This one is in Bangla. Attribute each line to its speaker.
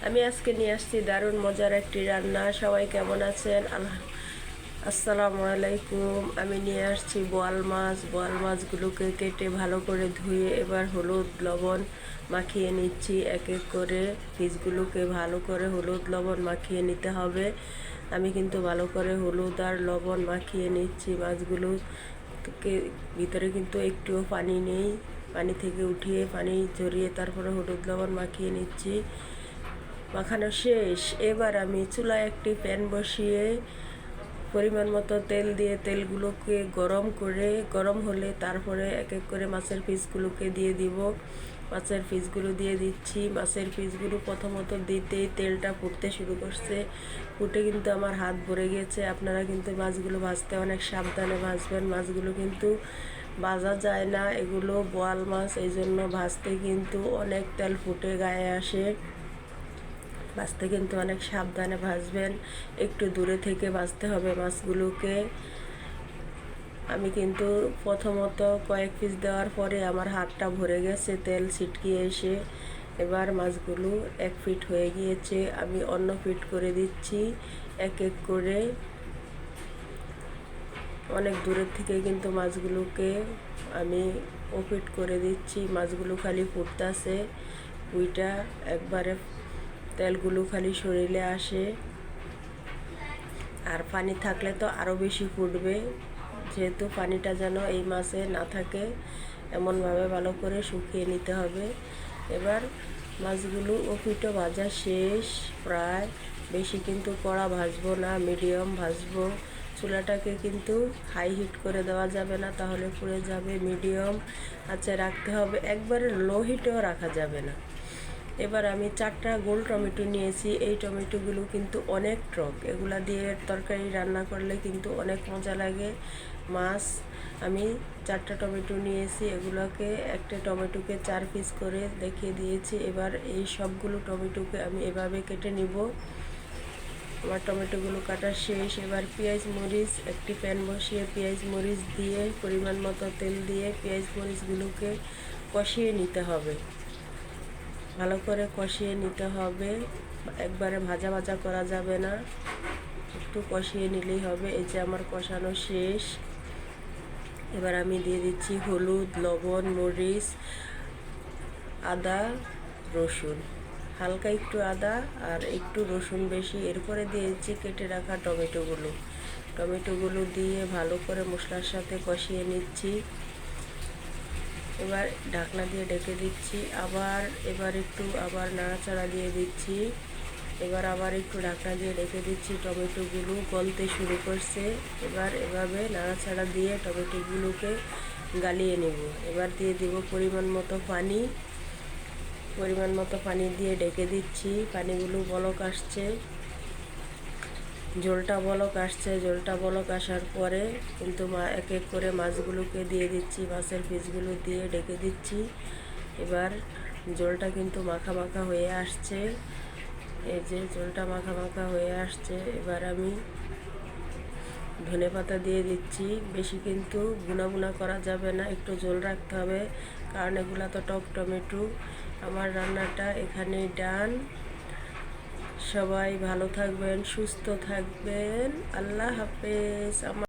Speaker 1: আমি আজকে নিয়ে আসছি দারুণ মজার একটি রান্না। সবাই কেমন আছেন? আসসালামু আলাইকুম। আমি নিয়ে আসছি বোয়াল মাছ। বোয়াল মাছগুলোকে কেটে ভালো করে ধুয়ে এবার হলুদ লবণ মাখিয়ে নিচ্ছি এক এক করে। পিসগুলোকে ভালো করে হলুদ লবণ মাখিয়ে নিতে হবে। আমি কিন্তু ভালো করে হলুদ আর লবণ মাখিয়ে নিচ্ছি। মাছগুলোকে ভিতরে কিন্তু একটুও পানি নেই, পানি থেকে উঠিয়ে পানি ঝরিয়ে তারপরে হলুদ লবণ মাখিয়ে নিচ্ছি। মাখানো শেষ। এবার আমি চুলায় একটি প্যান বসিয়ে পরিমাণ মতো তেল দিয়ে তেলগুলোকে গরম হলে তারপরে এক এক করে মাছের পিসগুলোকে দিয়ে দিব। মাছের পিসগুলো দিয়ে দিচ্ছি। মাছের পিসগুলো প্রথমত দিতেই তেলটা ফুটতে শুরু করছে। ফুটে কিন্তু আমার হাত ভরে গেছে। আপনারা কিন্তু মাছগুলো ভাজতে অনেক সাবধানে ভাজবেন। মাছগুলো কিন্তু ভাজা যায় না, এগুলো বোয়াল মাছ, এই জন্য ভাজতে কিন্তু অনেক তেল ফুটে গায়ে আসে। ভাজতে কিন্তু অনেক সাবধানে ভাজবেন, একটু দূরে থেকে ভাজতে হবে মাছগুলোকে। আমি কিন্তু প্রথমত কয়েক পিস দেওয়ার পরে আমার হাতটা ভরে গেছে তেল ছিটকিয়ে এসে। এবার মাছগুলো এক ফিট হয়ে গিয়েছে, আমি অন্য ফিট করে দিচ্ছি এক এক করে। অনেক দূরের থেকে কিন্তু মাছগুলোকে আমি ওপিট করে দিচ্ছি। মাছগুলো খালি ফুটতেছে, ওইটা একবারে তেলগুলো খালি শরীরে আসে। আর পানি থাকলে তো আরও বেশি ফুটবে, যেহেতু পানিটা যেন এই মাছে না থাকে এমনভাবে ভালো করে শুকিয়ে নিতে হবে। এবার মাছগুলো ওপিটও ভাজা শেষ প্রায়। বেশি কিন্তু কড়া ভাজবো না, মিডিয়াম ভাজবো। চুলাটাকে কিন্তু হাই হিট করে দেওয়া যাবে না, তাহলে পুড়ে যাবে। মিডিয়াম আঁচে রাখতে হবে, একবারে লো হিটেও রাখা যাবে না। এবার আমি 4টা গোল টমেটো নিয়েছি। এই টমেটোগুলো কিন্তু অনেক টক, এগুলা দিয়ে তরকারি রান্না করলে কিন্তু অনেক মজা লাগে। মাছ আমি 4টা টমেটো নিয়েছি, এগুলোকে একটা টমেটোকে 4 পিস করে দেখিয়ে দিয়েছি। এবার এই সবগুলো টমেটোকে আমি এভাবে কেটে নিব। আমার টমেটোগুলো কাটা শেষ। এবার পেঁয়াজ মরিচ, একটি প্যান বসিয়ে পেঁয়াজ মরিচ দিয়ে পরিমাণ মতো তেল দিয়ে পেঁয়াজ মরিচগুলোকে কষিয়ে নিতে হবে। ভালো করে কষিয়ে নিতে হবে, একবারে ভাজা ভাজা করা যাবে না, একটু কষিয়ে নিলেই হবে। এই যে আমার কষানো শেষ। এবার আমি দিয়ে দিচ্ছি হলুদ, লবণ, মরিচ, আদা, রসুন, হালকা একটু আদা আর একটু রসুন বেশি। এরপরে দিয়ে দিচ্ছি কেটে রাখা টমেটোগুলো দিয়ে ভালো করে মশলার সাথে কষিয়ে নিচ্ছি। এবার ঢাকনা দিয়ে ঢেকে দিচ্ছি। এবার নাড়াচাড়া দিয়ে দিচ্ছি। এবার আবার একটু ঢাকনা দিয়ে ঢেকে দিচ্ছি। টমেটোগুলো গলতে শুরু করছে। এবার এভাবে নাড়াচাড়া দিয়ে টমেটোগুলোকে গালিয়ে নেব। এবার দিয়ে দিব পরিমাণ মতো পানি দিয়ে ঢেকে দিচ্ছি। পানিগুলো বলক আসছে, ঝোলটা বলক আসার পরে কিন্তু এক এক করে মাছগুলোকে দিয়ে দিচ্ছি। মাছের পিসগুলো দিয়ে ঢেকে দিচ্ছি। এবার ঝোলটা কিন্তু মাখা মাখা হয়ে আসছে। এই যে ঝোলটা মাখা মাখা হয়ে আসছে। এবার আমি ধনেপাতা দিয়ে দিচ্ছি। বেশি কিন্তু বুনা করা যাবে না, একটু ঝোল রাখতে হবে, কারণ এগুলা তো টক টমেটো। আমার রান্নাটা এখানেই ডান। সবাই ভালো থাকবেন, সুস্থ থাকবেন। আল্লাহ হাফেজ।